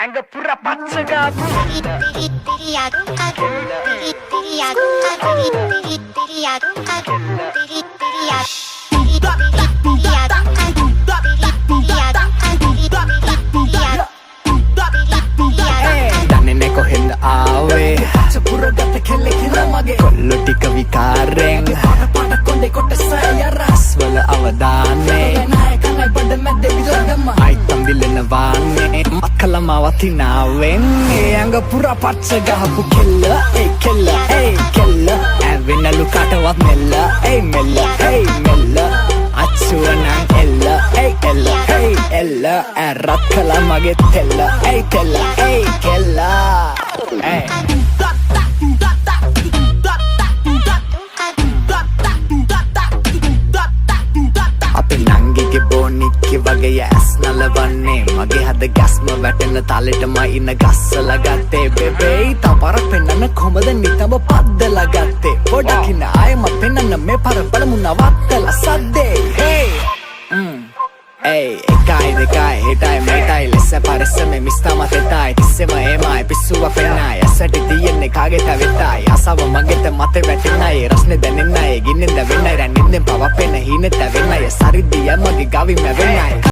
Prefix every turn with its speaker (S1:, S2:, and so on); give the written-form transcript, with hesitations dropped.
S1: ඇඟ පුර පච්චගාපු දන්නේ කොහෙන්ද ආවේ පච්චපුරගත කෙල්ලෙක් හිනා මගේ කොල්ලෝ ටික විකාරෙන් පාට කොණ්ඩේ කොටසය රස්වල අවදානේ නායකයි බඩ මැද විදගම අයිතම් දිලන වාන්නේ මක්කලම වතිනාවෙන් ඇඟ පුර පච්ච ගහපු කෙල්ල ඒ කෙල්ල ඒ කෙල්ල ඇවෙනලු කටවත් මෙල්ල ඒ මෙල්ල ඒ මෙල්ල අච්චුවනං එල්ල ඒ එල්ල ඒ එල්ල ඇරත් කලා මගේ තෙල්ල ඒ තෙල්ල ඒ කෙල්ල ඒ අපේ නංගිගේ බෝනික්කි වගේ ඇස් නලවන්නේ මගේ හද ගැස්ම වැටෙන තලෙටම ඉන්න ගස්සලා ගත්තේ බෙබේ තවරක් පෙන්නන්න කොහමද නිතම පද්දලා ගත්තේ පොඩකින ආයෙම පෙන්නන්න මේ පර බලමු නවත්තලා සද්දේ හේ Ey, එකයි දෙකයි හිටයි මේටයි ලෙස පරිස්සමේ මිස්තා මතෙතයි තිස්සෙම ඒමයි පිස්සුව පෙන්නයි ඇසට තියෙන්නේ කාගෙට වෙතයි අසව මගෙට මතේ වැටෙන්නයි රස්නේ දැනෙන්නයි ගින්නෙන් දැවෙන්නයි රැන්නින්දෙන් පව පෙන්න හීනෙත් දැවෙන්නයි සරිද්දිය මගේ ගවින් මැවෙන්නයි